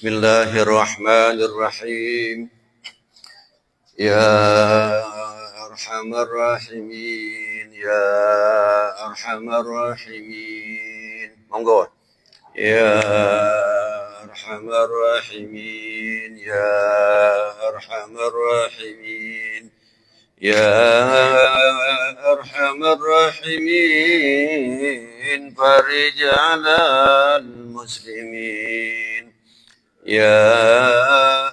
Bismillahirrahmanirrahim. Ya Arhamar Rahimin, Ya Arhamar Rahimin. Monggo. Ya Arhamar Rahimin, Ya Arhamar Rahimin. Ya Arhamar Rahimin, farij 'alal muslimin. Ya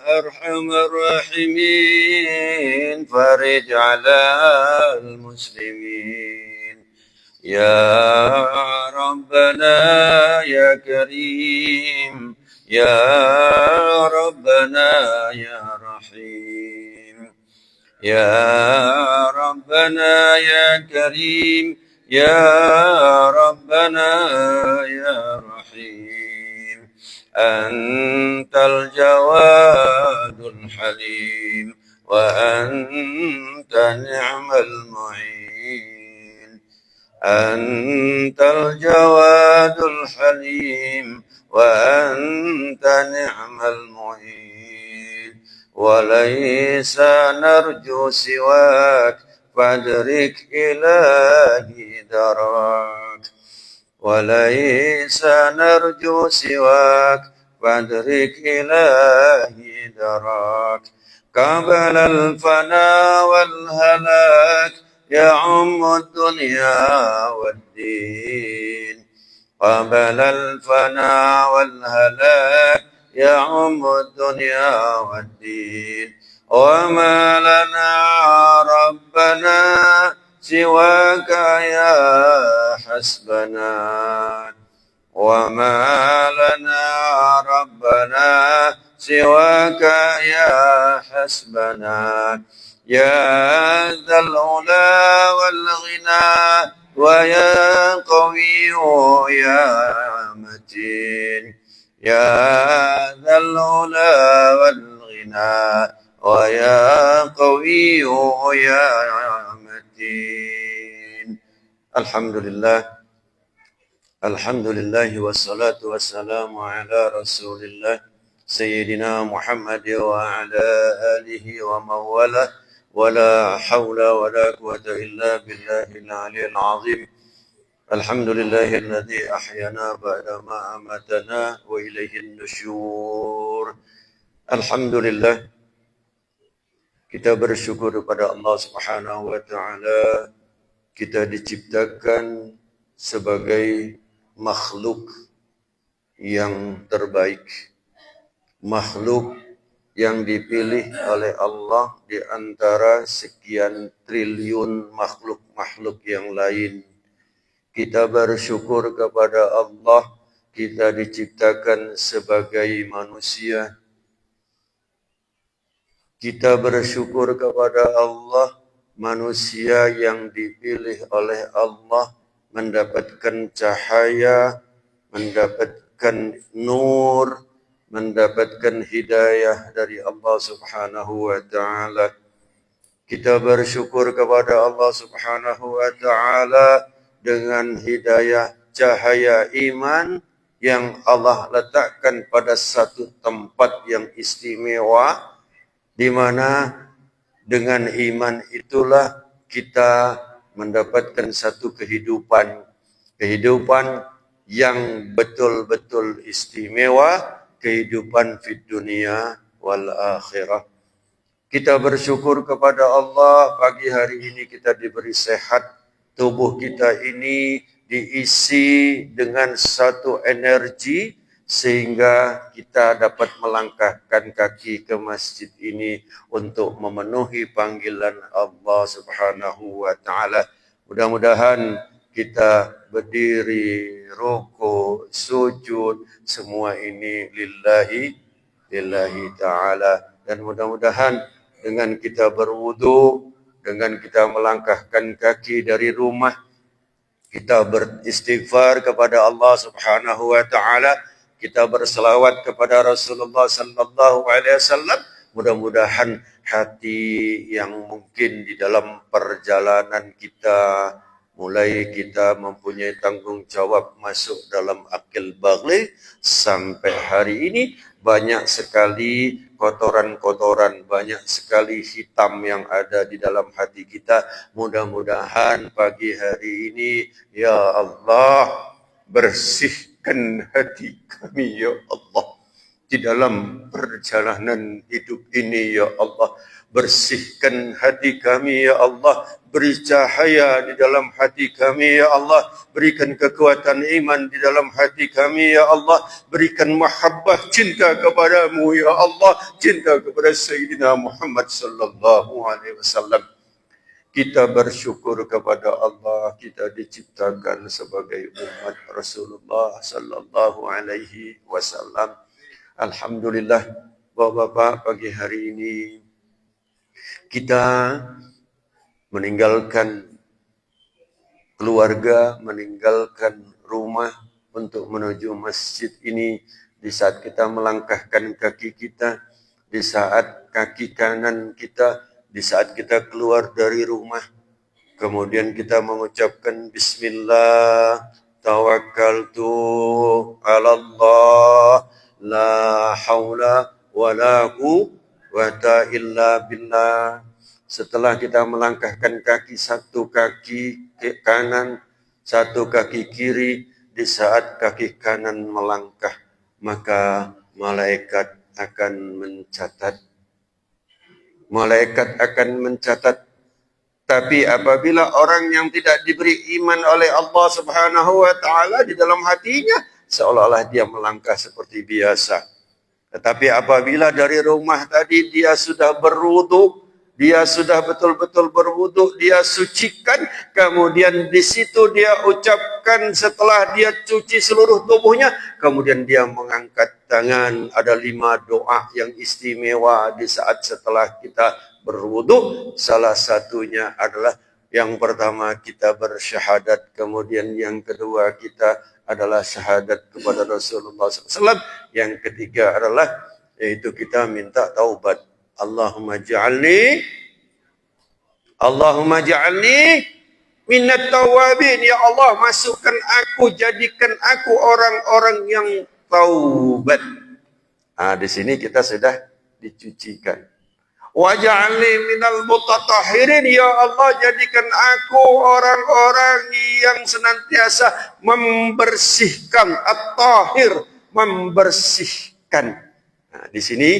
Arhamar Rahimin, farij 'alal muslimin. Ya Rabbana ya Karim, Ya Rabbana ya Rahim. Ya Rabbana ya Karim, Ya Rabbana ya Rahim. Antal Jawadul Halim, wa anta ni'mal mu'in. Antal Jawadul Halim, wa anta ni'mal mu'in. وليس نرجو سواك فادرك إلهي دراك. وليس نرجو سواك فادرك إلهي دراك. قبل الفنا والهلاك يعم الدنيا والدين. قبل الفنا والهلاك يعم الدنيا والدين. وما لنا ربنا سواك يا حسبنا. وما لنا ربنا سواك يا حسبنا. يا ذا العلا والغنى ويا قوي يا متين. يا ذا العلا والغنى ويا قوي يا متين. الحمد لله والصلاة والسلام على رسول الله سيدنا محمد وعلى آله ومن والاه. ولا حول ولا قوة إلا بالله العلي العظيم. الحمد لله الذي أحيانا بعدما أماتنا وإليه النشور. Alhamdulillah, kita bersyukur kepada Allah Subhanahu wa taala. Kita diciptakan sebagai makhluk yang terbaik, makhluk yang dipilih oleh Allah di antara sekian triliun makhluk-makhluk yang lain. Kita bersyukur kepada Allah, kita diciptakan sebagai manusia. Kita bersyukur kepada Allah, manusia yang dipilih oleh Allah mendapatkan cahaya, mendapatkan nur, mendapatkan hidayah dari Allah Subhanahu wa taala. Kita bersyukur kepada Allah Subhanahu wa taala dengan hidayah cahaya iman yang Allah letakkan pada satu tempat yang istimewa, di mana dengan iman itulah kita mendapatkan satu kehidupan yang betul-betul istimewa, kehidupan fid dunia wal akhirah. Kita bersyukur kepada Allah, pagi hari ini kita diberi sehat. Tubuh kita ini diisi dengan satu energi sehingga kita dapat melangkahkan kaki ke masjid ini untuk memenuhi panggilan Allah Subhanahu wa taala. Mudah-mudahan kita berdiri, rukuk, sujud, semua ini lillahi taala, dan mudah-mudahan dengan kita berwudu, dengan kita melangkahkan kaki dari rumah, kita beristighfar kepada Allah Subhanahu wa taala, kita berselawat kepada Rasulullah sallallahu alaihi wasallam, mudah-mudahan hati yang mungkin di dalam perjalanan kita, mulai kita mempunyai tanggung jawab masuk dalam akil baligh sampai hari ini, Banyak sekali kotoran-kotoran, banyak sekali hitam yang ada di dalam hati kita. Mudah-mudahan pagi hari ini, ya Allah, bersihkan hati kami, ya Allah. Di dalam perjalanan hidup ini, ya Allah, bersihkan hati kami, ya Allah. Beri cahaya di dalam hati kami, ya Allah. Berikan kekuatan iman di dalam hati kami, ya Allah. Berikan mahabbah cinta kepadamu, ya Allah. Cinta kepada Sayyidina Muhammad sallallahu alaihi wasallam. Kita bersyukur kepada Allah, kita diciptakan sebagai umat Rasulullah sallallahu alaihi wasallam. Alhamdulillah, Bapak-bapak, pagi hari ini kita meninggalkan keluarga, meninggalkan rumah untuk menuju masjid ini. Di saat kita melangkahkan kaki kita, di saat kaki kanan kita, di saat kita keluar dari rumah, kemudian kita mengucapkan Bismillah, tawakkaltu ala Allah, la haula wa la quwwata illa billah. Setelah kita melangkahkan kaki, satu kaki kanan, satu kaki kiri, di saat kaki kanan melangkah, maka malaikat akan mencatat. Malaikat akan mencatat. Tapi apabila orang yang tidak diberi iman oleh Allah Subhanahu wa taala di dalam hatinya, seolah-olah dia melangkah seperti biasa. Tetapi apabila dari rumah tadi dia sudah berwudu, dia sudah betul-betul berwudu, dia sucikan, kemudian di situ dia ucapkan setelah dia cuci seluruh tubuhnya, kemudian dia mengangkat tangan. Ada 5 doa yang istimewa di saat setelah kita berwudu. Salah satunya adalah yang pertama kita bersyahadat, kemudian yang kedua kita adalah syahadat kepada Rasulullah SAW. Yang ketiga adalah yaitu kita minta taubat. Allahumma ja'alni minat tawabin. Ya Allah, masukkan aku, jadikan aku orang-orang yang taubat. Nah, di sini kita sudah dicucikan. Waj'alni minal mutatahhirin. Ya Allah, jadikan aku orang-orang yang senantiasa membersihkan. At-tahir, membersihkan. Nah, di sini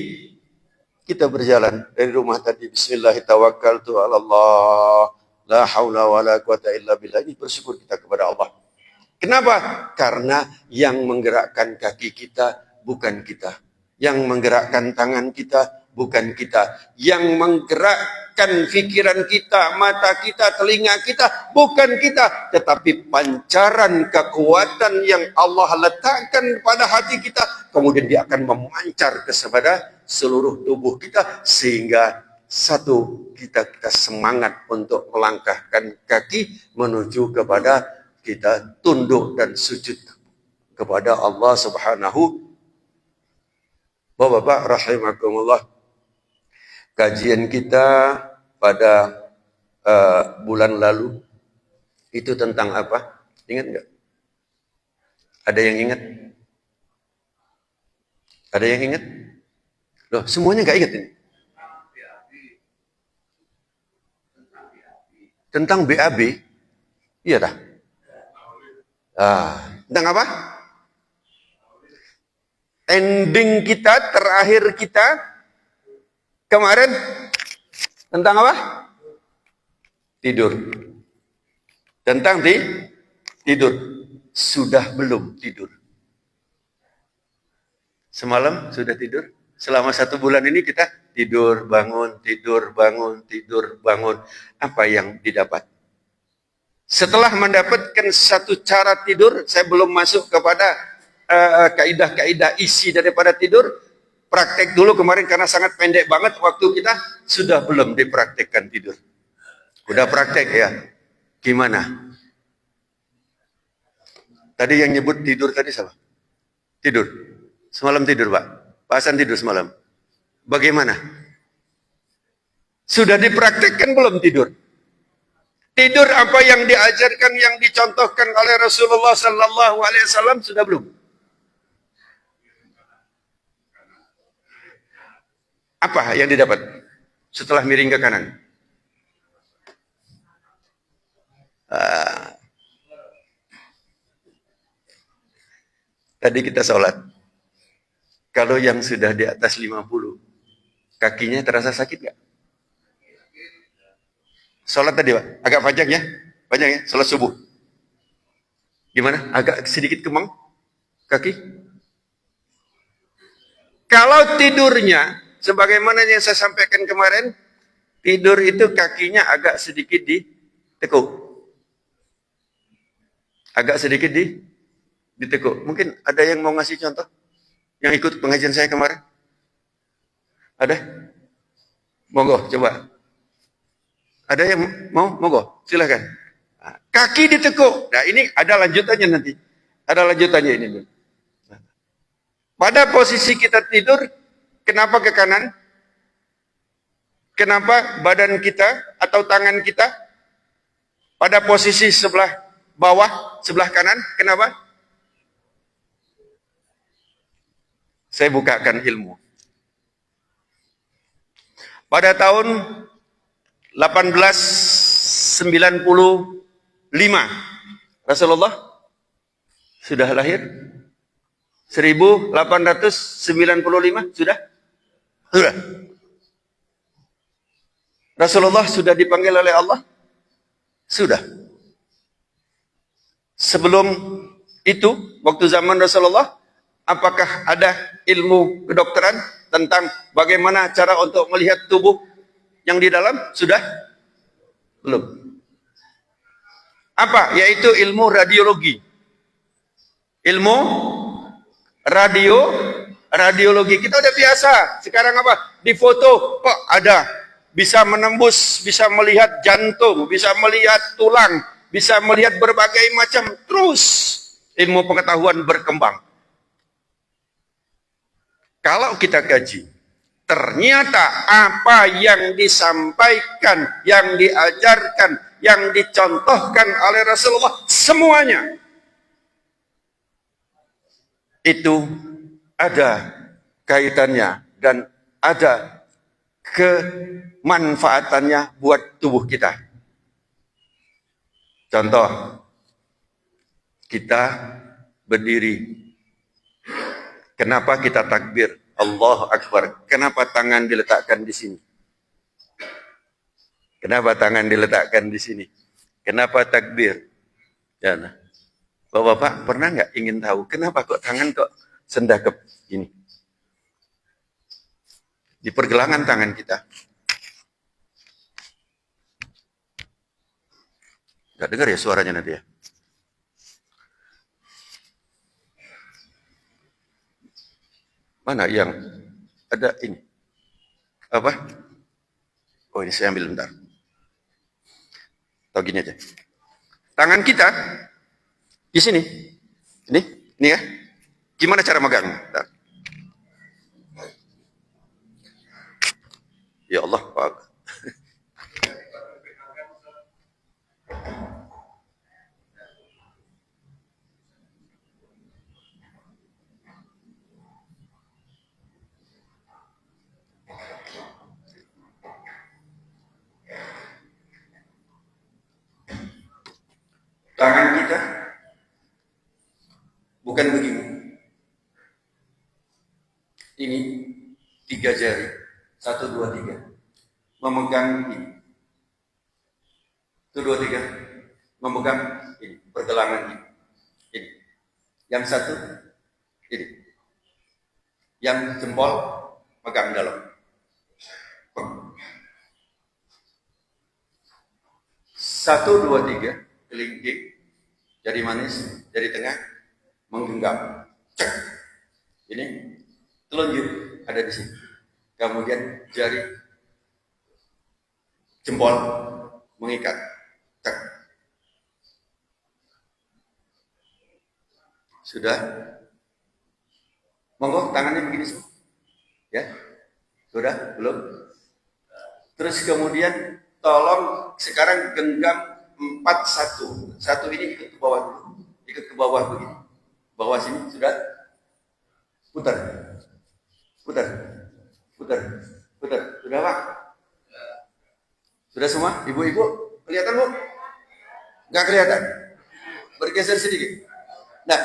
kita berjalan dari rumah tadi. Bismillahirrahmanirrahim. Allah, la haula wa la quwata illa billah. Ini bersyukur kita kepada Allah. Kenapa? Karena yang menggerakkan kaki kita bukan kita. Yang menggerakkan tangan kita bukan kita. Yang menggerakkan pikiran kita, mata kita, telinga kita bukan kita. Tetapi pancaran kekuatan yang Allah letakkan pada hati kita, kemudian dia akan memancar kepada seluruh tubuh kita, sehingga satu, kita semangat untuk melangkahkan kaki menuju kepada kita tunduk dan sujud kepada Allah Subhanahu. Bapak-bapak rahimakumullah, kajian kita pada bulan lalu itu tentang apa? Ingat nggak? Ada yang ingat? Ada yang ingat? Loh, semuanya nggak ingat ini? Tentang BAB? Iya dah. Tentang apa? Ending kita, terakhir kita kemarin tentang apa? Tidur. Tentang tidur. Sudah belum tidur? Semalam sudah tidur? Selama 1 bulan ini kita tidur, bangun, tidur, bangun, tidur, bangun. Apa yang didapat? Setelah mendapatkan satu cara tidur, saya belum masuk kepada kaidah-kaidah isi daripada tidur. Praktek dulu kemarin karena sangat pendek banget waktu kita. Sudah belum dipraktekkan tidur? Udah praktek ya? Gimana? Tadi yang nyebut tidur tadi siapa? Tidur. Semalam tidur, Pak. Pak Hasan tidur semalam. Bagaimana? Sudah dipraktekkan belum tidur? Tidur apa yang diajarkan, yang dicontohkan oleh Rasulullah sallallahu alaihi wasallam sudah belum? Apa yang didapat setelah miring ke kanan? Tadi kita sholat. Kalau yang sudah di atas 50, kakinya terasa sakit nggak? Sholat tadi, Pak. Agak panjang ya? Panjang ya? Sholat subuh. Gimana? Agak sedikit kemang kaki? Kalau tidurnya, sebagaimana yang saya sampaikan kemarin, tidur itu kakinya agak sedikit ditekuk. Agak sedikit ditekuk. Mungkin ada yang mau ngasih contoh? Yang ikut pengajian saya kemarin? Ada? Monggo, coba. Ada yang mau? Monggo, silahkan. Kaki ditekuk. Nah, ini ada lanjutannya nanti. Ada lanjutannya ini. Pada posisi kita tidur, kenapa ke kanan? Kenapa badan kita atau tangan kita pada posisi sebelah bawah, sebelah kanan? Kenapa? Saya bukakan ilmu. Pada tahun 1895, Rasulullah sudah lahir. 1895 sudah? Sudah. Rasulullah sudah dipanggil oleh Allah? Sudah. Sebelum itu, waktu zaman Rasulullah, apakah ada ilmu kedokteran tentang bagaimana cara untuk melihat tubuh yang di dalam? Sudah? Belum. Apa? Yaitu ilmu radiologi. Ilmu radiologi. Kita udah biasa. Sekarang apa? Di foto kok ada. Bisa menembus, bisa melihat jantung, bisa melihat tulang, bisa melihat berbagai macam. Terus ilmu pengetahuan berkembang. Kalau kita kaji, ternyata apa yang disampaikan, yang diajarkan, yang dicontohkan oleh Rasulullah, semuanya itu ada kaitannya dan ada kemanfaatannya buat tubuh kita. Contoh, kita berdiri. Kenapa kita takbir? Allahu Akbar. Kenapa tangan diletakkan di sini? Kenapa tangan diletakkan di sini? Kenapa takbir? Ya, nah. Bapak-bapak pernah nggak ingin tahu kenapa kok tangan kok sendakep ini? Di pergelangan tangan kita. Nggak dengar ya suaranya nanti ya? Mana yang ada ini? Apa? Oh, ini saya ambil bentar. Tahu gini aja. Tangan kita di sini. Ini ya. Gimana cara megang? Bentar. Ya Allah, Pak. Tangan kita bukan begini. Ini 3 jari. 1, 2, 3. Memegang ini. 1, 2, 3. Memegang ini. Pergelangan ini. Ini. Yang satu, ini. Yang jempol, pegang dalam. 1, 2, 3. Kelingking. Jari manis. Jari tengah. Menggenggam. Cek. Ini. Telunjuk. Ada di sini. Kemudian jari jempol mengikat. Cek. Sudah? Monggo tangannya begini semua. Ya? Sudah? Belum? Terus kemudian tolong sekarang genggam 4-1. 1 ini ikut ke bawah dulu. Ikut ke bawah begini. Bawah sini sudah? Putar. Putar. Putar. Sudah Pak? Sudah semua? Ibu-ibu? Kelihatan Bu? Nggak kelihatan? Bergeser sedikit. Nah,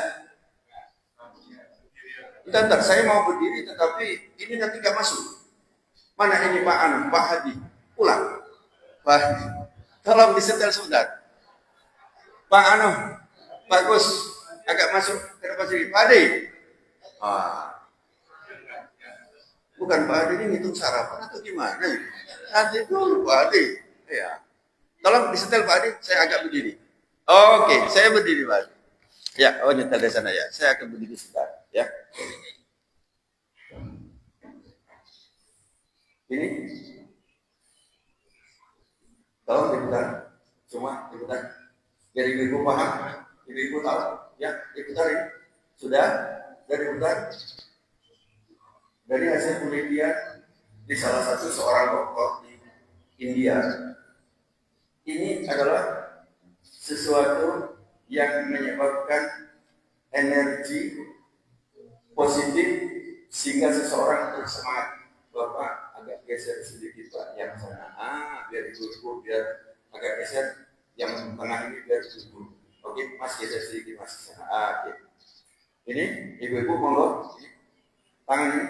bentar, saya mau berdiri tetapi ini nanti nggak masuk. Mana ini Pak Anu, Pak Hadi? Pulang. Pak Hadi, tolong disetel sebentar. Pak Anu, Pak Gus, agak masuk ke depan sini. Pak Hadi. Bukan Pak Hadi ini ngitung sarapan atau gimana? Nanti dulu Pak Hadi. Ya. Tolong disetel Pak Hadi, saya agak berdiri. Oke, saya berdiri Pak Hadi. Ya, nyetel dari sana ya. Saya akan berdiri sebentar. Ya. Ini. Tolong diputar. Semua diputar. Biar ibu paham. Ibu tahu. Ya, diputar ini. Sudah? Sudah diputar? Dari hasil penelitian di salah satu seorang dokter di India, ini adalah sesuatu yang menyebabkan energi positif sehingga seseorang bersemangat. Bapak agak geser sedikit Pak yang sana, biar ibu-ibu biar agak geser yang tengah ini biar ibu. Oke, Mas geser sedikit Mas sana. Oke. Ini ibu-ibu monggo, tangan ini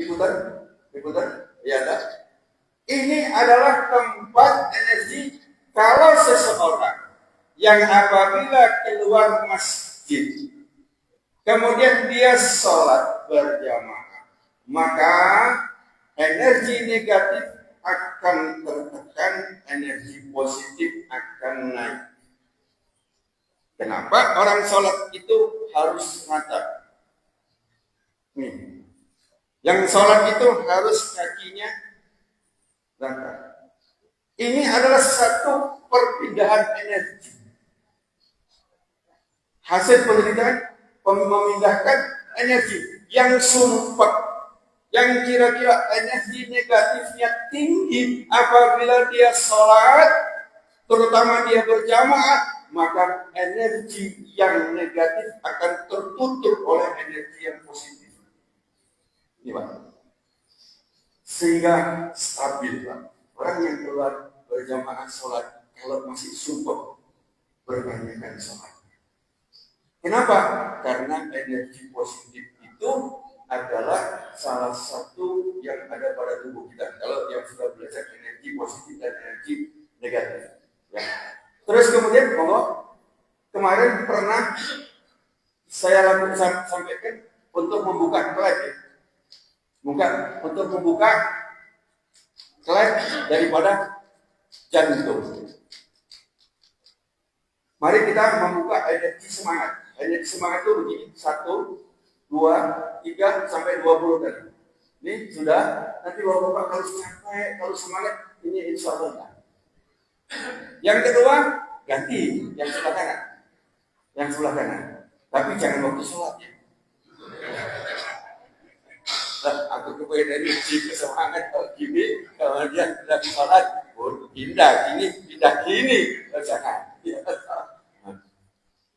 diputar, ya ada. Ini adalah tempat energi kalau seseorang yang apabila keluar masjid, kemudian dia sholat berjamaah, maka energi negatif akan tertekan, energi positif akan naik. Kenapa orang sholat itu harus rata? Nih. Yang sholat itu harus kakinya rata. Ini adalah satu perpindahan energi. Hasil penelitian memindahkan energi yang sumpah, yang kira-kira energi negatifnya tinggi apabila dia sholat, terutama dia berjamaah, maka energi yang negatif akan tertutup oleh energi yang positif. Ini Pak. Sehingga stabil Pak. Orang yang keluar berjamaah sholat kalau masih sumpah berbanyakkan sholat. Kenapa? Karena energi positif itu adalah salah satu yang ada pada tubuh kita. Kalau yang sudah belajar energi positif dan energi negatif. Ya. Terus kemudian kemarin pernah saya lakukan sampaikan untuk membuka klep ya. Untuk membuka klep daripada jantung. Mari kita membuka energi semangat. Energi semangat itu begini, 1, 2, 3, sampai 20 kali. Ini sudah, nanti Bapak kalau capek, kalau semangat, ini insya Allah. Yang kedua, ganti yang sebelah kanan. Yang sebelah kanan. Tapi jangan waktu sholat ya. Aku kepengen energi kesemangat kalau gini, kalau dia tidak sholat, pindah gini, jangan.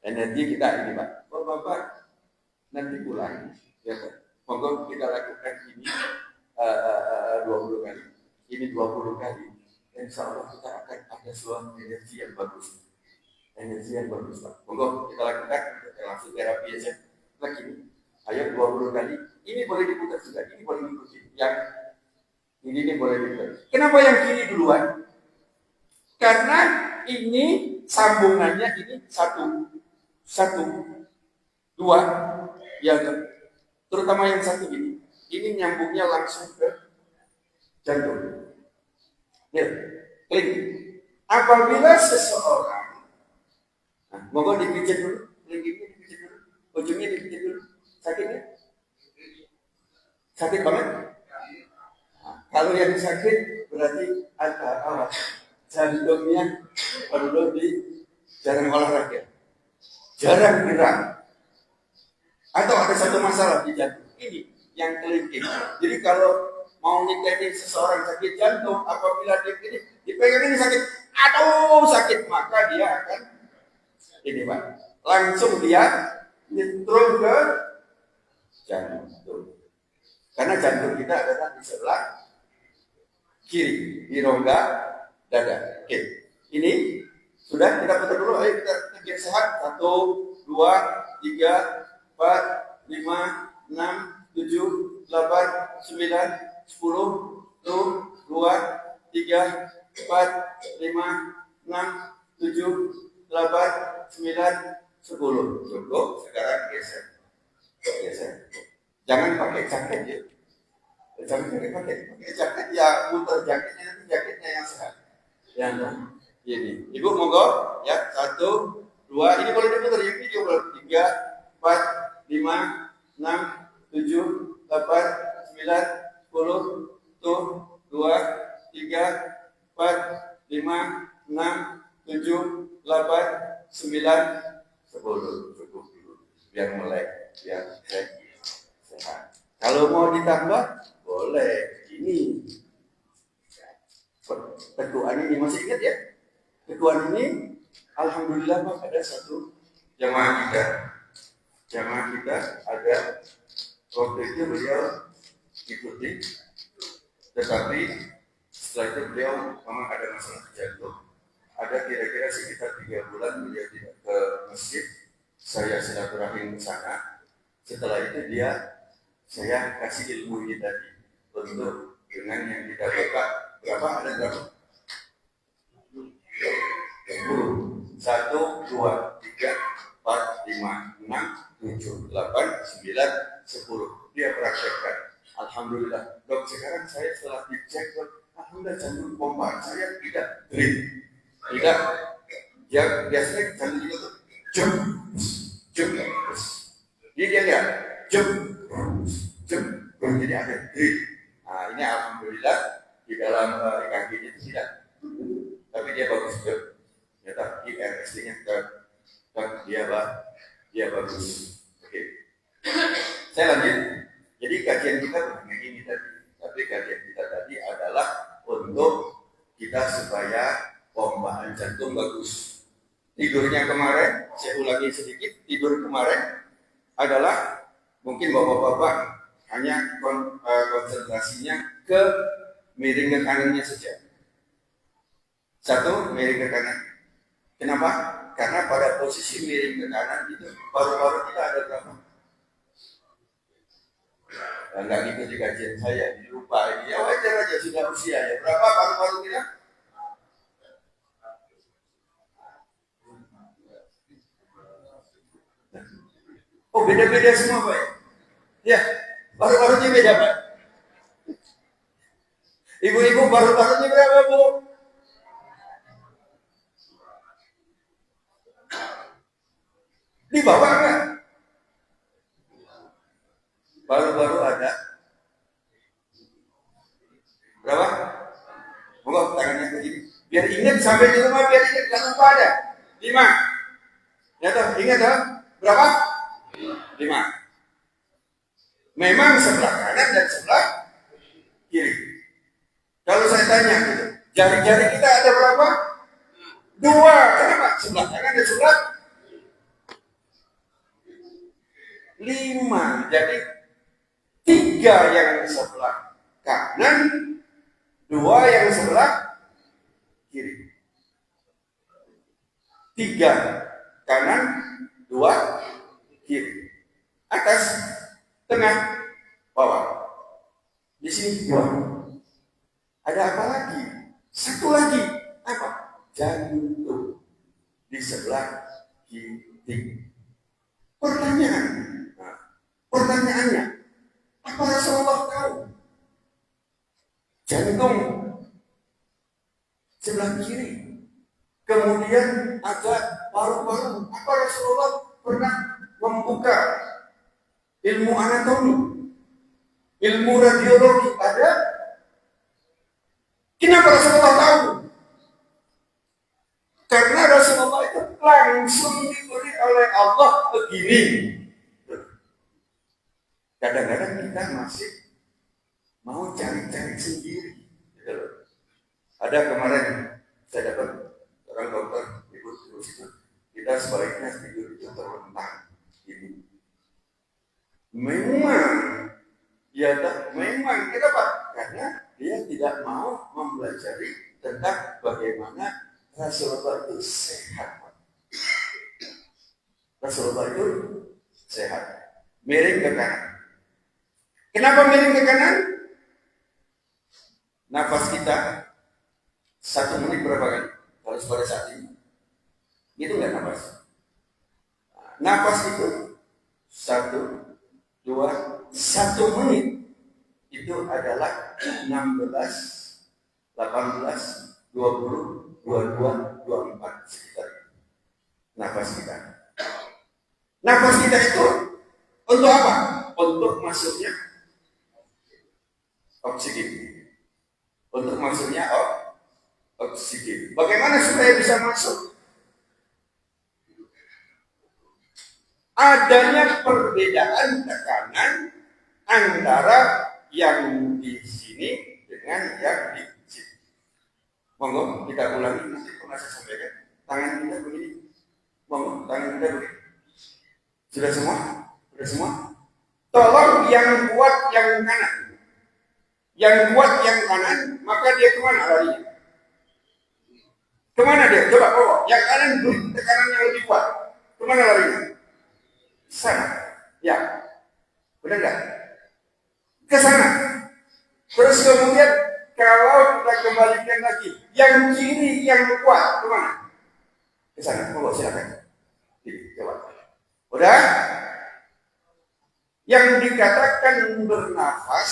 Energi kita ini Pak, Bapak nanti pulang, ya Pak. Monggo kita lakukan ini 20 kali, ini 20 kali. Insya Allah kita akan ada suatu energi yang bagus, Pak. Monggo kita lakukan, kita langsung terapi aja. Lagi, ayo 20 kali. Ini boleh diputar juga, ini boleh diikuti. Yang ini boleh diputar. Kenapa yang kiri duluan? Karena ini sambungannya ini satu, dua, ya terutama yang satu ini nyambungnya langsung ke jantung. Ya, klik. Apabila seseorang, monggo dipijat dulu, klik ini dipijat dulu, ujungnya dipijat dulu, sakitnya? Sakit banget? Kalau yang sakit berarti ada jantungnya perlu jarang olahraga, jarang gerak, atau ada satu masalah di jantung. Ini yang kelingking. Jadi kalau mau nikahin seseorang sakit jantung, apabila dia ini dipegang ini sakit, aduh sakit, maka dia akan ini Pak, langsung dia nyetrum ke jantung. Karena jantung kita adalah di sebelah kiri di rongga dada. Oke, ini sudah kita putar dulu. Ayo kita biar sehat. 1, 2, 3, 4, 5, 6, 7, 8, 9, 10. 1, 2, 3, 4, 5, 6, 7, 8, 9, 10. Cukup. Sekarang geser. Jangan pakai jaket ya. Jangan pakai jaket ya, muter jaketnya, nanti jaketnya yang sehat. Ya, ini. Ibu monggo ya. 1, 2. Ini boleh diputar ya, video boleh. 3, 4, 5, 6, 7, 8, 9, 10. 1, 2, 3, 4, 5, 6, 7, 8, 9, 10. Cukup dulu. Biar melek. Ya, sehat. Kalau mau ditambah, boleh. Ini teguhan ini masih ingat ya? Teguhan ini, alhamdulillah Pak, ada satu jamaah kita ada waktu itu beliau ikuti, tetapi setelah itu beliau memang ada masalah jantung. Ada kira-kira sekitar 3 bulan beliau tidak ke masjid. Saya silaturahim ke sana. Setelah itu saya kasih ilmu ini tadi untuk dengan yang kita buka berapa ada berapa? 10. 1, 2, 3, 4, 5, 6, 7, 8, 9, 10. Dia praktekkan. Alhamdulillah. Dok, sekarang saya setelah dicek, alhamdulillah jantung pompa saya tidak drip. Tidak. Ya biasanya jantung itu jum. Dia lihat jum. Jadi ada drip. Nah, ini alhamdulillah di dalam EKG itu tidak. Tapi dia bagus juga. Ternyata IRSD-nya dia bagus. Oke. Saya lanjut. Jadi kajian kita bukan ini tadi. Tapi kajian kita tadi adalah untuk kita supaya pompaan jantung bagus. Tidurnya kemarin, saya ulangi sedikit. Tidur kemarin adalah mungkin bapak-bapak hanya konsentrasinya ke miring ke kanannya saja. 1, miring ke kanan. Kenapa? Karena pada posisi miring ke kanan itu paru-paru kita ada berapa? Enggak ngikuti kajian saya, lupa ini. Ya wajar aja sudah usia ya. Berapa paru-paru kita? Oh beda-beda semua Pak. Ya, paru-parunya beda Pak. Ibu-ibu paru-parunya berapa Bu? Di bawah enggak? Baru-baru ada berapa? Monggo tangannya begini. Biar ingat sampai di rumah, biar ingat jangan lupa ada. 5. Ya toh, ingat toh? Berapa? 5. Memang sebelah kanan dan sebelah kiri. Kalau saya tanya gitu, jari-jari kita ada berapa? 2. Kenapa? Sebelah kanan dan sebelah 5. Jadi 3 yang sebelah kanan, 2 yang sebelah kiri. 3 kanan, 2 kiri. Atas, tengah, bawah. Di sini 2. Ada apa lagi? 1 lagi. Apa? Jantung di sebelah kiri. Pertanyaannya, apa Rasulullah tahu? Jantung sebelah kiri. Kemudian ada paru-paru. Apa Rasulullah pernah membuka ilmu anatomi, ilmu radiologi? Ada? Kenapa Rasulullah tahu? Karena Rasulullah itu langsung diberi oleh Allah begini. Kadang-kadang kita masih mau cari-cari sendiri. Ada kemarin saya dapat orang dokter ibu terus itu kita sebaiknya tidur itu terlentang. Ini memang kenapa? Karena dia tidak mau mempelajari tentang bagaimana Rasulullah itu sehat. Rasulullah itu sehat. Miring ke kanan. Kenapa miring ke kanan? Nafas kita 1 menit berapa kali? Kalau pada saat ini, itu nggak nafas. Nafas itu 1, 2, 1 menit itu adalah 16, 18, 20, 22, 24 sekitar. Nafas kita. Nafas kita itu untuk apa? Untuk masuknya oksigen. Untuk masuknya oksigen. Bagaimana supaya bisa masuk? Adanya perbedaan tekanan antara yang di sini dengan yang di sini. Monggo kita ulangi, nanti pernah saya sampaikan. Tangan kita begini. Monggo, tangan kita begini. Sudah semua? Sudah semua? Tolong yang kuat yang kanan. Yang kuat yang kanan, maka dia kemana larinya? Kemana dia? Coba bawa. Yang kanan beri tekanan yang lebih kuat. Kemana larinya? Sana. Ya. Benar nggak? Ke sana. Terus kemudian kalau kita kembalikan lagi, yang kiri yang kuat kemana? Ke sana. Bawa silakan. Coba. Udah? Yang dikatakan bernafas,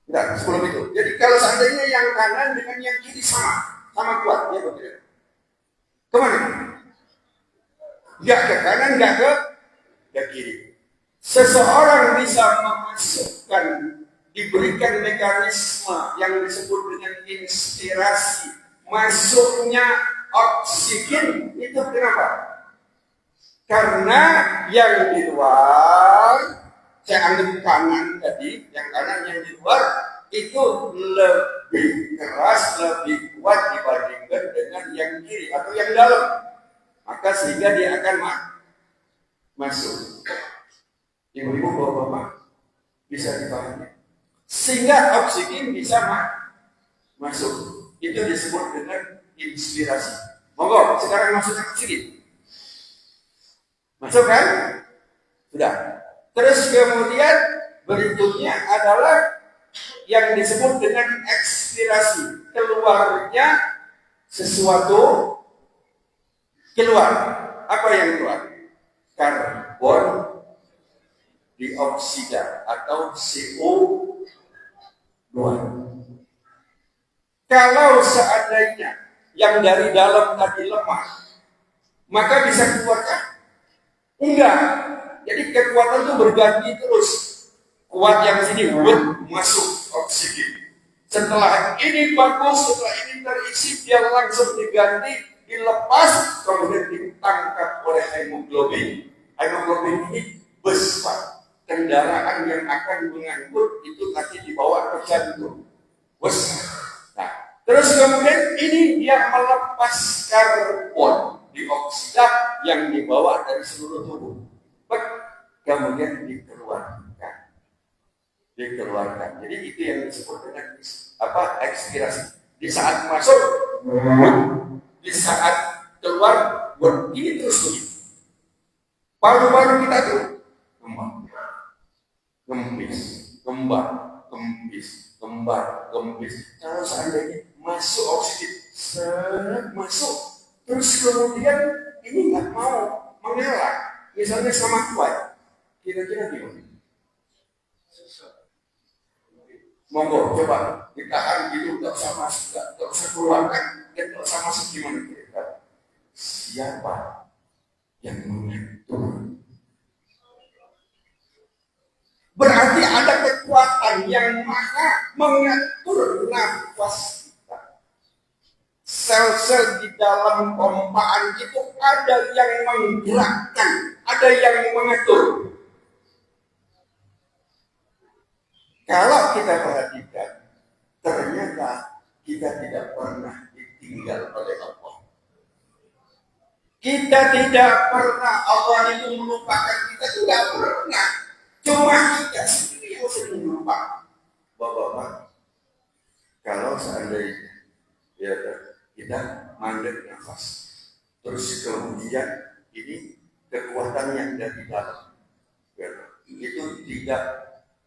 tidak, sebelum itu. Jadi kalau seandainya yang kanan dengan yang kiri sama kuat, ya betul. Kemana? Nggak ke kanan, nggak ke kiri. Seseorang bisa memasukkan, diberikan mekanisme yang disebut dengan inspirasi, masuknya oksigen, itu kenapa? Karena yang di luar, saya anggap kanan tadi, yang kanan yang di luar itu lebih keras, lebih kuat dibandingkan dengan yang kiri atau yang dalam. Maka sehingga dia akan masuk. Ibu-ibu, bapak-bapak bisa dipahami. Sehingga oksigen bisa masuk. Itu disebut dengan inspirasi. Monggo, sekarang masukkan oksigen. Masuk kan? Sudah. Terus kemudian berikutnya adalah yang disebut dengan ekspirasi. Keluarnya sesuatu keluar. Apa yang keluar? Karbon dioksida atau CO2. Kalau seandainya yang dari dalam tadi lemah, maka bisa keluarkan? Enggak. Jadi kekuatan itu berganti terus. Kuat yang sini masuk oksigen. Setelah ini bagus, setelah ini terisi, dia langsung diganti, dilepas, kemudian ditangkap oleh hemoglobin. Hemoglobin ini bus, Pak. Kendaraan yang akan mengangkut itu nanti dibawa ke jantung. Bus. Nah, terus kemudian ini dia melepas karbon dioksida yang dibawa dari seluruh tubuh. Kemudian dikeluarkan. Jadi itu yang disebut dengan ekspirasi. Di saat masuk, di saat keluar, ini terus begitu. Paru-paru kita tuh gembis. Kalau seandainya masuk oksigen, masuk, terus kemudian ini nggak mau mengalah, misalnya sama kuat, kira-kira gimana? Monggo coba ditahan gitu, nggak usah masuk, nggak usah keluarkan, nggak usah masuk, gimana kira-kira? Siapa yang mengatur? Berarti ada kekuatan yang mengatur nafas kita. Sel-sel di dalam pompaan itu ada yang menggerakkan, ada yang mengatur. Kalau kita perhatikan, ternyata kita tidak pernah ditinggal oleh Allah. Kita tidak pernah, Allah itu melupakan kita, tidak pernah. Cuma kita sendiri yang sering lupa. Bapak-bapak, Kalau seandainya ya, kita mandek nafas, terus kemudian ini kekuatan yang dari dalam, ya, itu tidak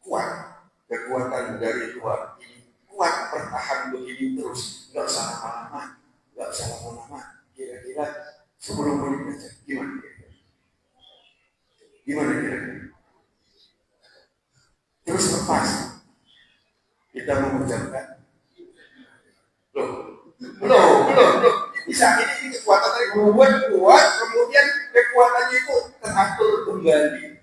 kuat, kekuatan dari luar ini kuat bertahan begini terus, nggak usah lama-lama, nggak usah lama-lama, kira-kira 10 menit aja, gimana kira-kira? Gimana kira-kira? Terus lepas, kita mengucapkan, belum. Bisa ini kekuatan dari kuat, kemudian kekuatannya itu teratur kembali.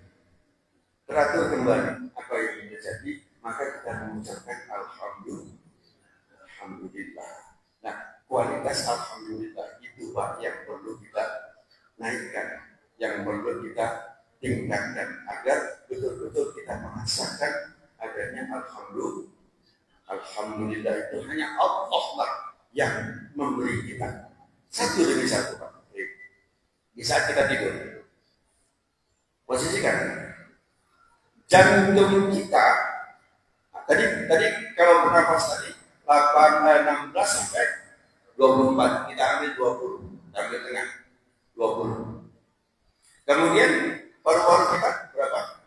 Apa yang terjadi? Maka kita mengucapkan alhamdulillah. Nah, kualitas alhamdulillah itu Pak yang perlu kita naikkan, yang perlu kita tingkatkan agar betul-betul kita merasakan adanya alhamdulillah itu hanya Allah lah yang memberi kita satu demi satu Pak. Di saat kita tidur, posisikan jantung kita. Tadi kalau bernafas tadi 16 sampai 24, kita ambil 20, ambil tengah 20. Kemudian paru-paru kita berapa?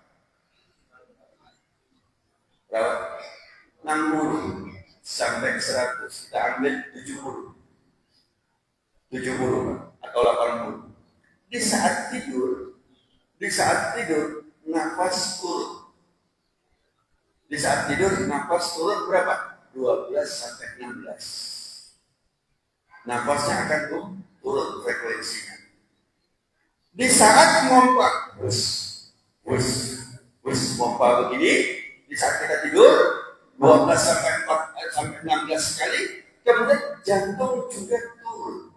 60 sampai 100, kita ambil 70 atau 80. Di saat tidur nafas turun. Di saat tidur nafas turun berapa? 12 sampai 16. Nafasnya akan turun frekuensinya. Di saat mompa, mompa begini, di saat kita tidur 12 sampai 16 kali, kemudian jantung juga turun.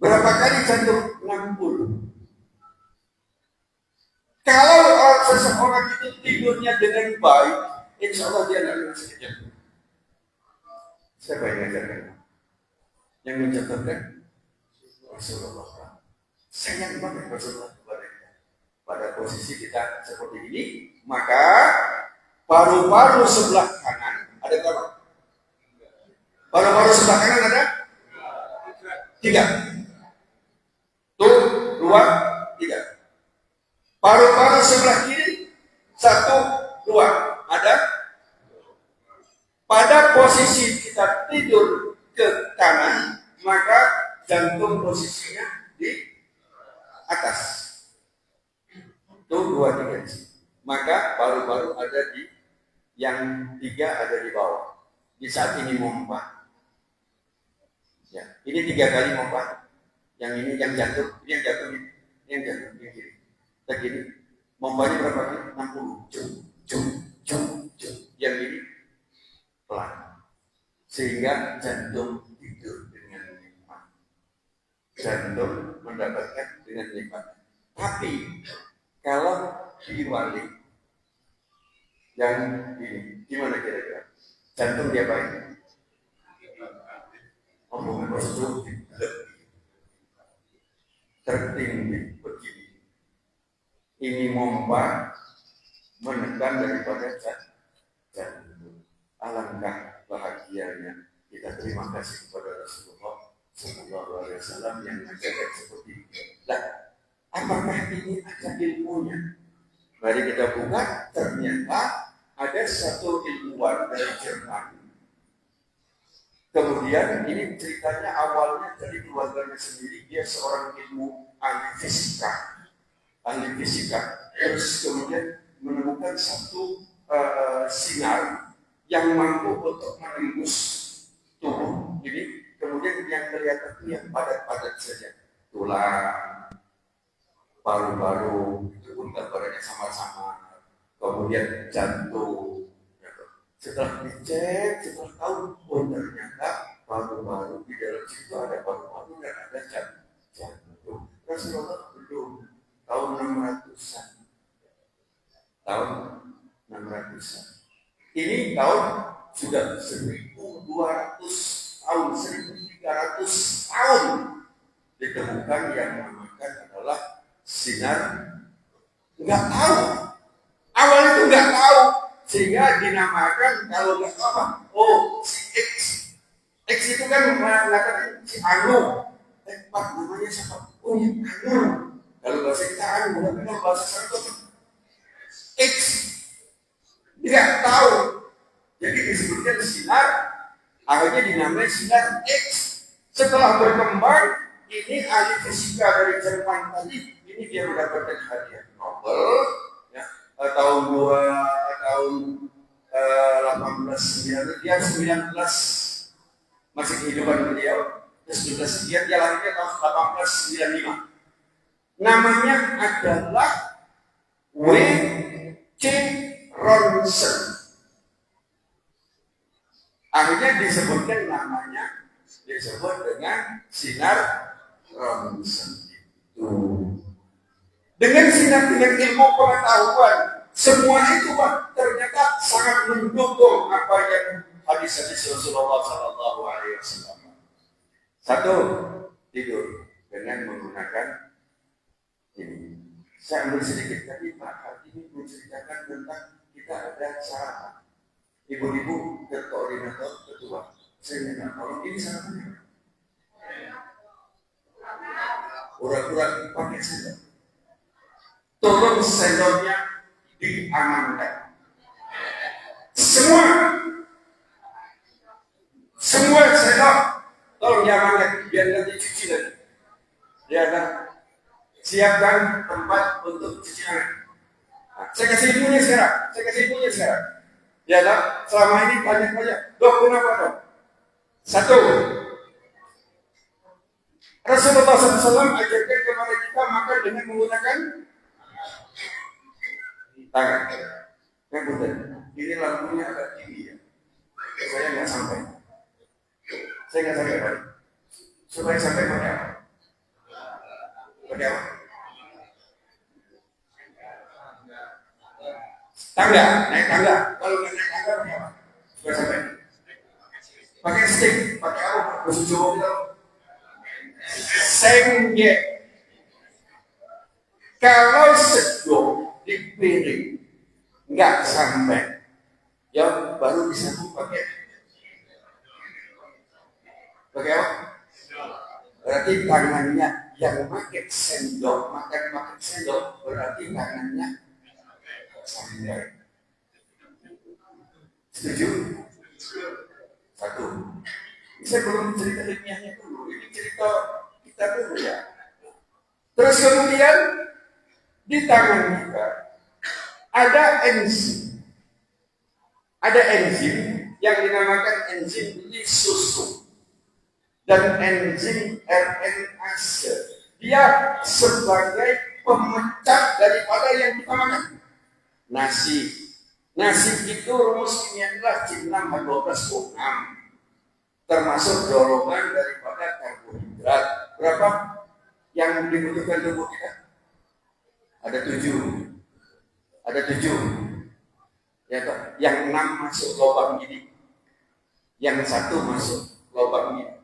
Berapa kali jantung? 60. Kalau seseorang itu tidurnya dengan baik, insya Allah dia tidak akan sakit jantung. Siapa yang mengajarkan? Yang mencatatkan Rasulullah. Sayang banget Rasulullah kepada kita. Pada posisi kita seperti ini, maka paru-paru sebelah kanan ada berapa? Paru-paru sebelah kanan ada 3. Tuh, 2, 3. Paru-paru sebelah kiri 1, 2 ada. Pada posisi kita tidur ke kanan, maka jantung posisinya di atas. Tuh 2, 3. Maka paru-paru ada di yang 3 ada di bawah. Di saat ini mompa. Ya, ini 3 kali mompa. Yang ini yang jatuh, ini yang jatuh, ini yang jatuh, ini kiri. Begini, mompanya berapa kali? 60. Cum. Yang ini pelan. Sehingga jantung tidur dengan nikmat. Jantung mendapatkan dengan nikmat. Tapi kalau diwali yang ini, gimana kira-kira? Jantung diapain? Omongan Rasul tertinggi begini. Ini mompa menekan daripada jantung. Alangkah bahagianya kita terima kasih kepada Rasulullah SAW yang mengajarkan seperti itu. Nah, apakah ini ada ilmunya? Mari kita buka. Ternyata ada satu ilmuwan dari Jerman. Kemudian ini ceritanya awalnya dari keluarganya sendiri. Dia seorang ilmu ahli fisika. Terus kemudian menemukan satu sinar yang mampu untuk menembus tubuh. Jadi kemudian yang kelihatan itu yang padat-padat saja. Tulang, paru-paru, itu pun gambarannya sama-sama. Kemudian jantung. Setelah dicek, setelah tahu, ternyata paru-paru di dalam situ ada paru-paru dan ada jantung. Rasulullah belum tahun 600-an. Tahun 600-an. Ini tahun sudah 1200 tahun, 1300 tahun ditemukan yang dinamakan adalah sinar. Nggak tahu. Awal itu nggak tahu. Sehingga dinamakan kalau nggak apa, oh si X. X itu kan mengatakan si Anu. Pak namanya siapa? Oh ya Anu. Kalau bahasa kita Anu, bukan bahasa Santo. X tidak tahu. Jadi disebutkan sinar, akhirnya dinamai sinar X. Setelah berkembang, ini ahli fisika dari Jerman tadi, ini dia mendapatkan hadiah Nobel ya, tahun 1890, dia 19 masih kehidupan beliau, 19 sekian, dia lahirnya tahun 1895. Namanya adalah W.C. Ronson. Akhirnya disebutkan namanya disebut dengan sinar Ronson itu. Dengan sinar dengan ilmu pengetahuan, semua itu Pak ternyata sangat mendukung apa yang hadis-hadis Rasulullah Sallallahu Alaihi Wasallam. Satu, tidur dengan menggunakan ini. Saya ambil sedikit tadi Pak Hadi ini menceritakan tentang kita ada sarapan. Ibu-ibu koordinator ketua. Saya minta tolong ini sarapannya. Urat-urat pakai sendok. Tolong sendoknya diamankan. Semua sendok tolong diamankan biar nanti cuci lagi. Ya kan? Siapkan tempat untuk cuci tangan. Saya kasih ibunya sekarang. Ya kan? Selama ini banyak-banyak. Dok, kenapa dok? Satu, Rasulullah SAW ajarkan kepada kita makan dengan menggunakan tangan. Yang betul. Ini lampunya agak tinggi ya. Saya nggak sampai. Pak. Supaya sampai pakai apa? Pakai apa? Tangga, naik tangga. Kalau nggak naik tangga pakai apa? Supaya sampai. Pakai stick, pakai apa? Bahasa Jawa kita. Senggek. Kalau sedok di piring nggak sampai, ya baru bisa pakai apa? Berarti tangannya yang pakai sendok, makan sendok, berarti tangannya sampai. Setuju? Satu. Saya belum cerita ilmiahnya dulu. Ini cerita kita dulu ya. Terus kemudian di tangan kita ada enzim. Ada enzim yang dinamakan enzim lisosom dan enzim RNase. Dia sebagai pemecah daripada yang kita makan. Nasi itu rumus kimia adalah C6H12O6, termasuk dorongan daripada karbohidrat. Berapa yang dibutuhkan tubuh kita? Ada 7. Ya, yang 6 masuk lubang gini, yang 1 masuk lubang ini,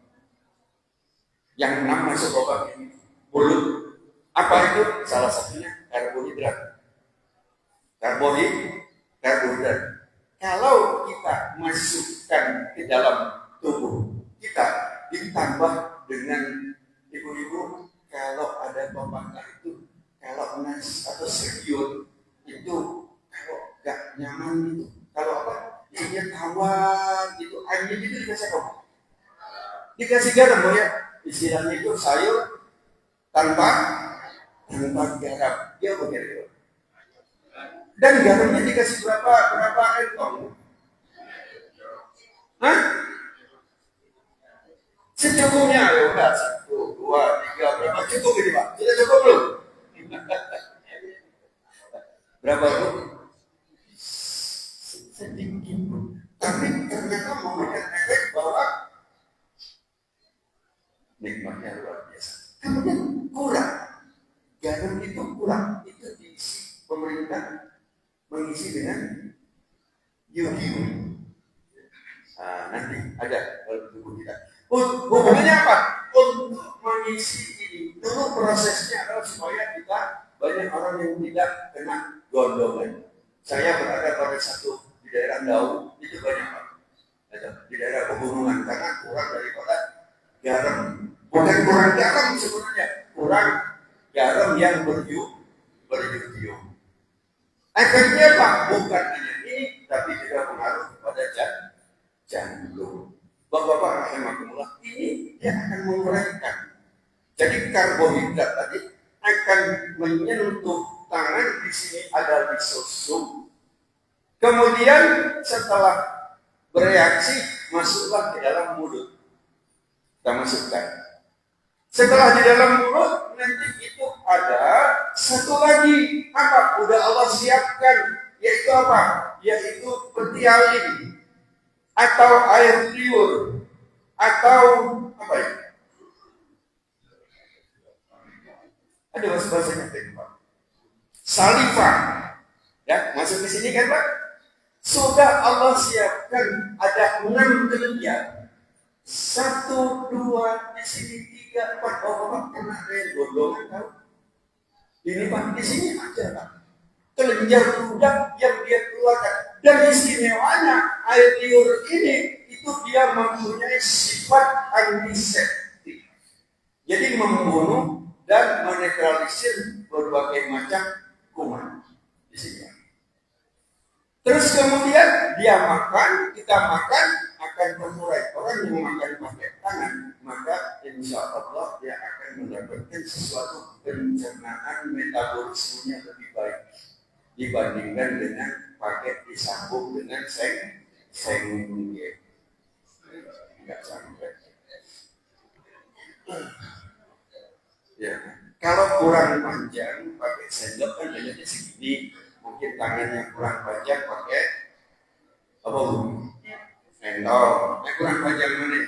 yang 6 masuk lubang ini, mulut. Apa itu? Salah satunya karbohidrat. Kalau kita masukkan ke dalam tubuh kita, ditambah dengan ibu-ibu, kalau ada pepatah itu, kalau nas atau sayur itu kalau gak nyaman itu, kalau apa? Isinya tawar gitu, airnya itu dikasih apa? Dikasih garam ya. Istilahnya itu sayur tanpa garam. Dia begitu. Dan garamnya dikasih berapa entong? Hah? Secukupnya ya udah 1, 2, 3 berapa cukup ini Pak? Sudah cukup belum? Berapa bu? Sedikit bu. Tapi ternyata memberikan efek bahwa nikmatnya luar biasa. Kemudian kurang, garam itu kurang, itu diisi pemerintah mengisi dengan yodium. Nanti ada dalam tubuh kita. Hubungannya apa? Untuk mengisi ini dulu prosesnya adalah supaya kita banyak orang yang tidak kena gondongan. Saya berada pada satu di daerah Dau itu banyak Pak. Di daerah pegunungan karena kurang daripada garam. Bukan kurang garam sebenarnya, kurang garam yang berjutium. Efeknya Pak bukan hanya ini, tapi juga pengaruh kepada jantung. Bapak-bapak rahimahumullah, ini dia akan mengurangkan. Jadi karbohidrat tadi akan menyentuh tangan, di sini ada lisosum. Kemudian setelah bereaksi masuklah ke dalam mulut. Kita masukkan. Setelah di dalam mulut nanti itu ada satu lagi apa? Udah Allah siapkan, yaitu apa? Yaitu petialin atau air liur atau apa ya? Ada bahasa-bahasanya Pak. Saliva. Ya, masuk ke sini kan Pak? Sudah Allah siapkan ada 6 kelenjar. 1, 2, di sini 3, 4. Oh, pernah ada yang gondongan tahu? Ini Pak, di sini aja Pak. Kelenjar ludah yang dia keluarkan. Dan istimewanya air liur ini itu dia mempunyai sifat antiseptik. Jadi membunuh dan menetralisir berbagai macam kuman di sini. Terus kemudian dia makan, kita makan akan terurai. Orang yang makan pakai tangan, maka insya Allah dia akan mendapatkan sesuatu pencernaan metabolismenya lebih baik dibandingkan dengan pakai disambung dengan sengge. Enggak sampai. Ya, kalau kurang panjang pakai sendok kan hanya segini, mungkin tangannya kurang panjang pakai apa bu? Sendok. Kurang panjang mana?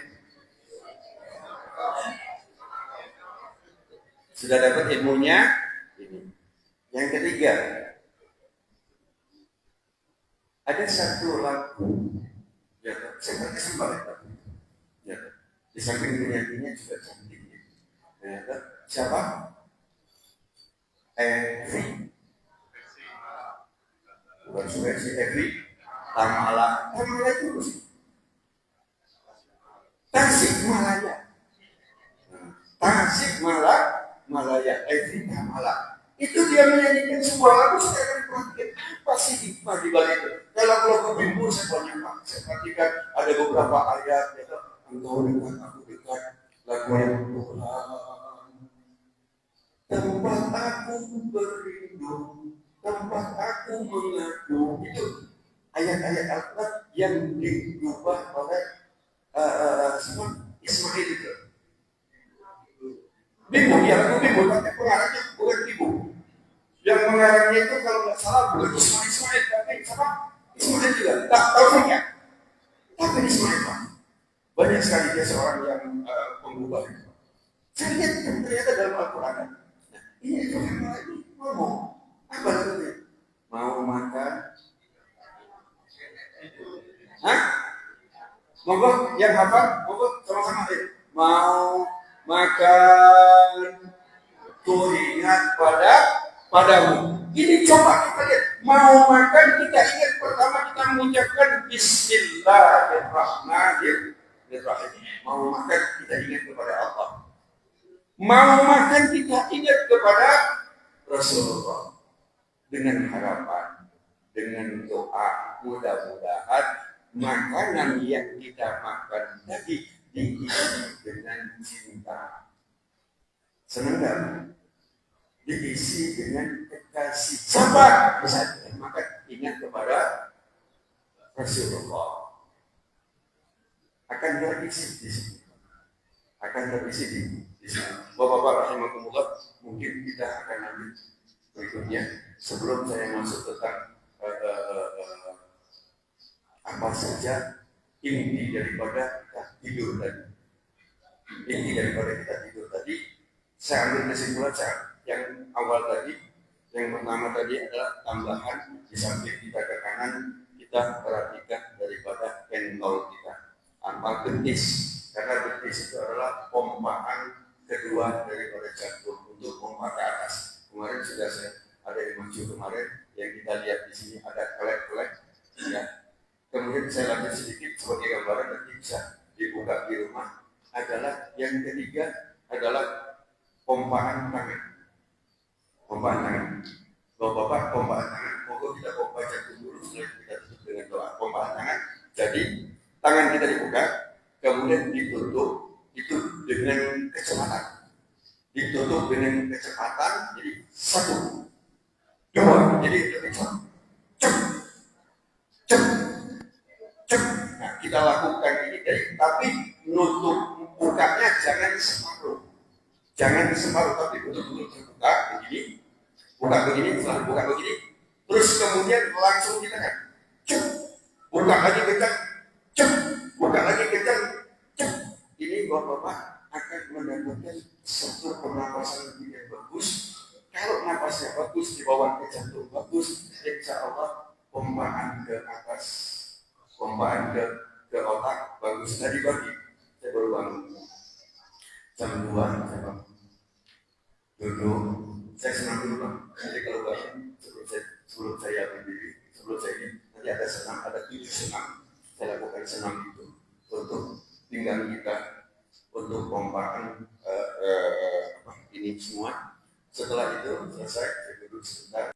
Sudah dapat ilmunya? Ini. Yang ketiga, ada satu lagu, ya, saya pakai sembalik, ya, di samping penyanyinya juga cantik. Ya, siapa? Evi. Bukan suka si Evi. Tamala. Tamala itu Tasikmalaya. Tasikmalaya. Evi Tamala. Itu dia menyanyikan sebuah lagu. Saya akan perhatikan apa sih hikmah di balik itu. Dalam lagu Bimbo saya banyak Pak. Saya perhatikan ada beberapa ayat. Engkau dekat, aku dekat. Lagu yang tempat aku berlindung, tempat aku mengadu. Itu ayat-ayat Al-Quran yang diubah oleh Ismail itu. Bimbo, ya lagu Bimbo, tapi pengarangnya bukan Bimbo. Yang mengarangnya itu kalau nggak salah bukan Ismail, tapi siapa? Ismail juga. Tak tahu ya. Tapi Ismail Pak. Banyak sekali dia seorang yang pengubah itu. Saya lihat ternyata dalam Al-Quran. Ini Tuhan lagi ngomong apa itu? Mau makan? Hah? Monggo yang hafal, monggo sama-sama mau makan, ku ingat padamu. Ini coba kita lihat. Mau makan kita ingat pertama kita mengucapkan Bismillahirrahmanirrahim. Mau makan kita ingat kepada Allah. Mau makan kita ingat kepada Rasulullah dengan harapan, dengan doa, mudah-mudahan makanan yang kita makan tadi diisi dengan cinta. Senang gak? Diisi dengan kekasih. Sabar bisa makan ingat kepada Rasulullah. Akan terisi di sini. Akan terisi di sini. Bapak-bapak rahimahumullah, mungkin kita akan ambil berikutnya sebelum saya masuk tentang apa saja inti daripada kita tidur tadi. Inti daripada kita tidur tadi, saya ambil kesimpulan yang awal tadi. Yang pertama tadi adalah tambahan di samping kita ke kanan, kita perhatikan daripada pentol kita, apa betis, karena betis itu adalah pompaan kedua daripada jantung untuk pompa ke atas. Kemarin sudah saya ada yang maju kemarin yang kita lihat di sini ada kelek-kelek, ya, Kemudian saya lanjut sedikit sebagai gambaran nanti bisa dibuka di rumah. Adalah yang ketiga adalah pompaan tangan. Pompaan tangan. Bapak-bapak, pompaan tangan. Moga kita pompa jantung dulu setelah kita tutup dengan doa. Pompaan tangan. Jadi tangan kita dibuka, kemudian ditutup itu dengan kecepatan. Ditutup dengan kecepatan. Jadi 1, 2. Jadi lebih cepat. Cep, cep, cep. Nah, kita lakukan ini, tapi nutup bukanya jangan separuh. Jangan separuh, tapi betul-betul terbuka begini. Buka begini, setelah buka begini. Terus kemudian langsung kita kan. Cep, buka lagi kencang. Cep, buka lagi kencang. Cep. Ini bapak-bapak akan mendapatkan satu pernapasan yang bagus. Kalau napasnya bagus, di bawah ke jantung bagus, insya Allah pompaan ke atas, pompaan ke otak bagus. Tadi pagi saya baru bangun jam 2, saya bangun duduk, saya senang dulu bang. Jadi kalau bangun sebelum saya berdiri, sebelum saya ini nanti ada senam, ada 7 senam. Saya lakukan senam itu untuk pinggang kita, untuk pompaan ini semua. Setelah itu selesai, saya duduk sebentar.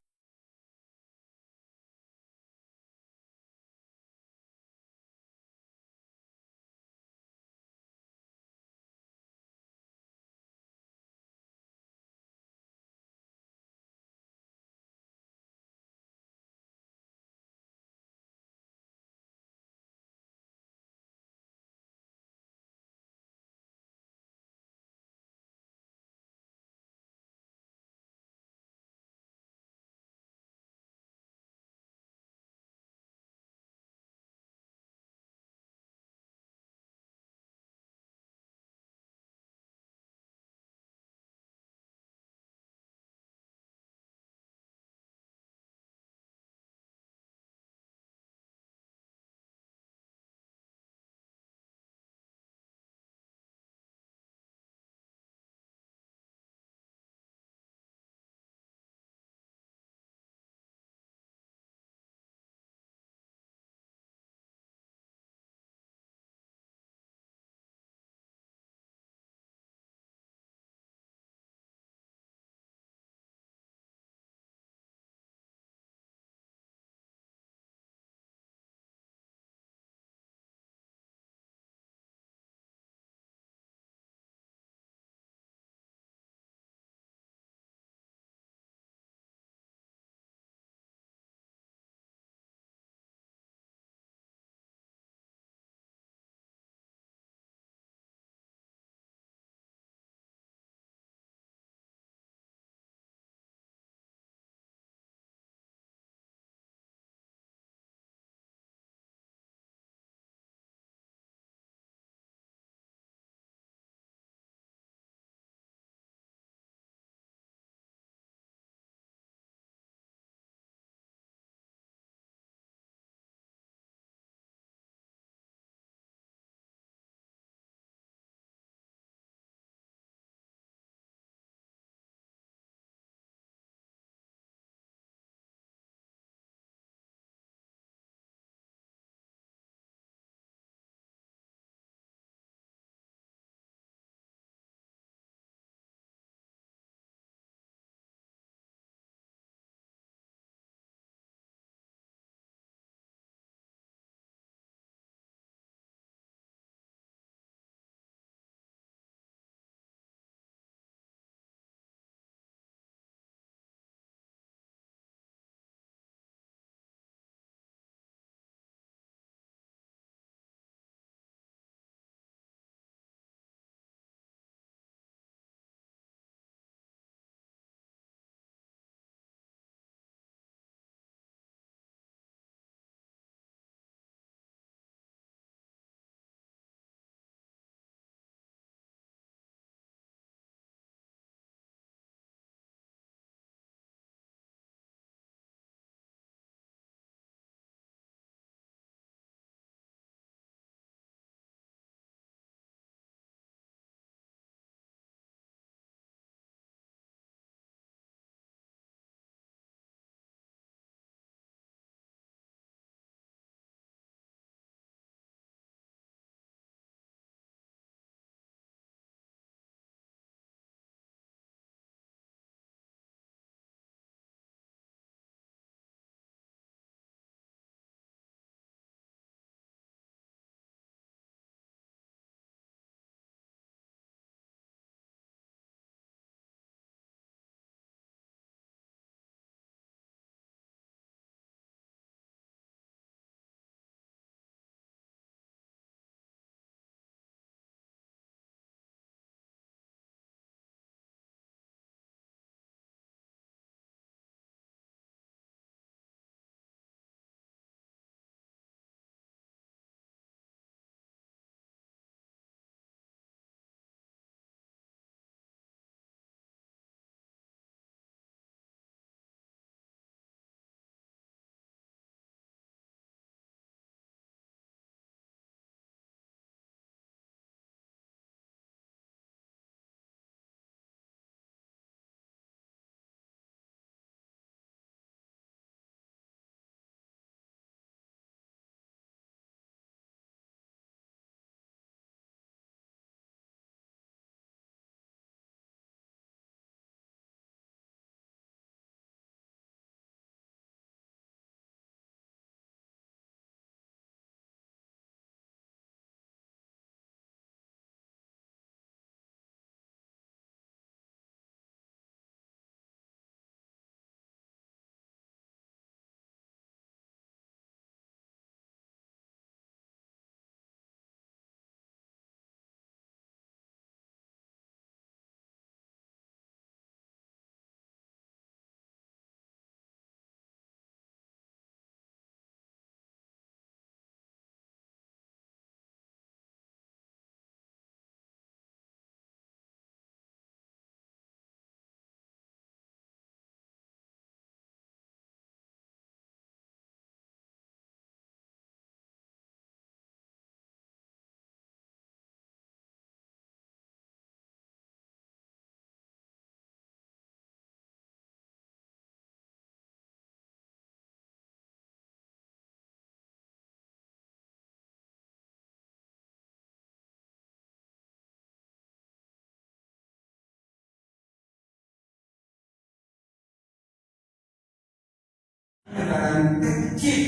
dan kecil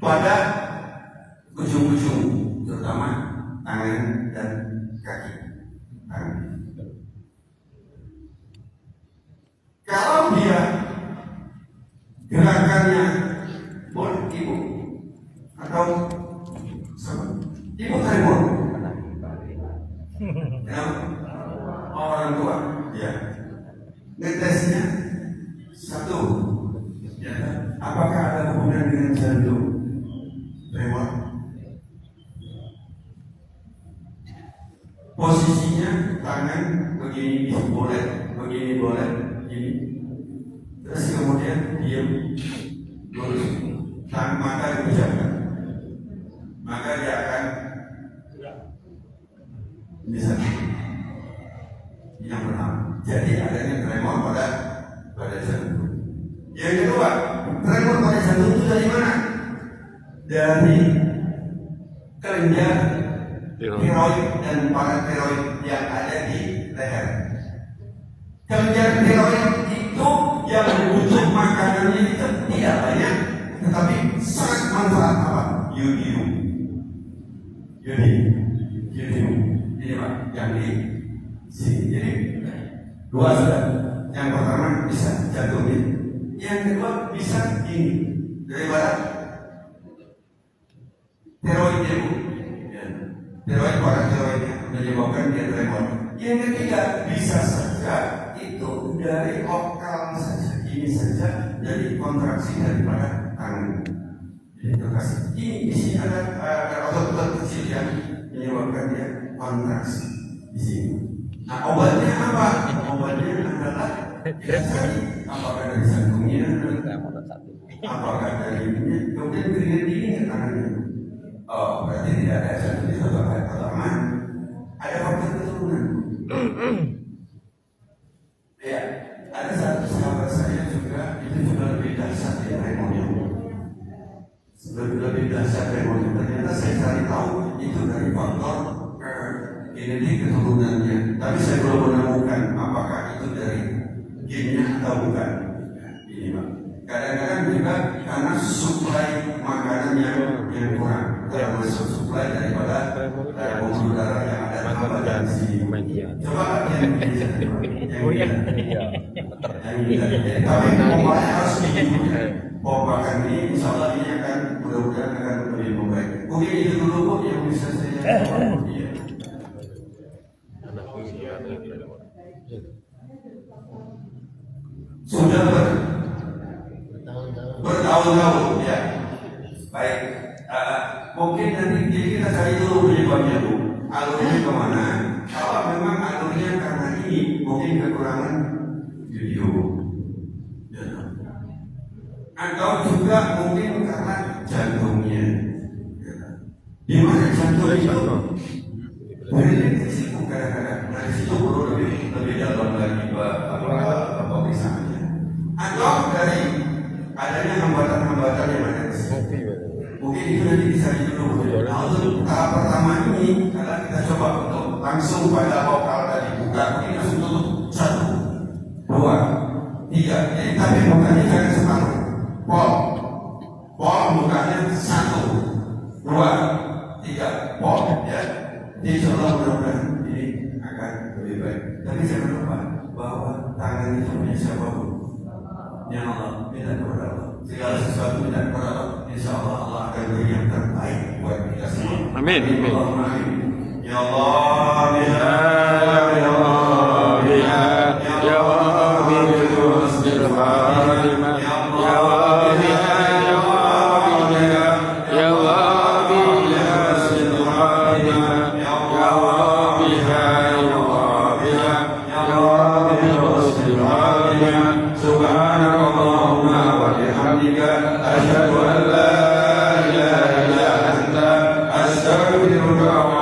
pada ujung-ujung, terutama tangan dan kaki. Kalau dia gerakannya boleh ibu atau sama ibu tremor, ya, orang tua, ya, ngetesnya satu, ya, apakah ada hubungan dengan jantung? Tremor. Posisinya tangan begini boleh, begini boleh, begini. Terus kemudian diam, lurus, maka diucapkan, maka dia akan bisa yang pertama. Jadi adanya tremor pada jantung. Yang kedua, tremor pada jantung itu dari mana? Dari kelenjar tiroid dan paratiroid yang ada di leher. Kelenjar tiroid itu yang butuh makanannya itu tidak banyak, tetapi sangat manfaat apa? Yodium. Ini Pak, yang di sini. Jadi dua sudah. Yang pertama bisa jantungnya, yang kedua bisa ini daripada tiroidnya, tiroid paratiroidnya menyebabkan dia tremor. Yang ketiga bisa saja itu dari okal saja, ini saja dari kontraksi daripada tangan. Jadi terkasih ini di sini ada otot-otot kecil yang menyebabkan dia kontraksi di sini. Nah obatnya apa? Obatnya adalah biasanya apakah dari jantungnya, apakah dari ini, kemudian keringat dingin ke tangannya. Oh berarti tidak ada jantung di satu kali pertama. Ada faktor keturunan. Ya, ada satu sahabat saya juga itu juga lebih dahsyat ya tremornya. Lebih dahsyat tremornya. Ternyata saya cari tahu itu dari faktor genetik keturunannya. Tapi saya belum menemukan apakah itu dari gennya atau bukan. Ini Pak. Kadang-kadang juga karena suplai makanan yang kurang. Termasuk suplai daripada pembuluh darah yang ada tambahan di sini. Coba yang tapi pompanya harus pompakan ini, insya Allah ini akan mudah-mudahan akan lebih membaik. Mungkin itu dulu Bu yang bisa saya jawab. Sudah bertahun-tahun ya. Baik. Mungkin nanti kita cari dulu penyebabnya Bu. Alurnya kemana? Kalau memang alurnya karena ini, mungkin kekurangan video. Ya. Atau juga mungkin karena jantungnya. Ya. Di mana jantung itu? Dari situ kadang-kadang. Dari situ perlu lebih dalam lagi pemeriksaannya. Atau dari adanya hambatan-hambatan yang ada di sini. Mungkin itu nanti bisa dulu. Nah untuk tahap pertama ini adalah kita coba untuk langsung pada vokal tadi buka. Mungkin langsung tutup 1, 2, 3. Jadi tapi bukanya jangan separuh. Pol bukanya 1, 2, 3. Pol ya. Insya Allah mudah-mudahan ini akan lebih baik. Tapi jangan lupa bahwa tangan itu punya siapapun. Ya Allah, minta kepada Allah. Segala sesuatu minta kepada Allah. Insya Allah Allah akan beri yang terbaik buat kita semua. Amin. Amin. Ya Allah, ya Allah, ya Allah, ya Allah, Subhanallahumma wa bihamdika asyhadu an la ilaha illa anta astaghfiruka wa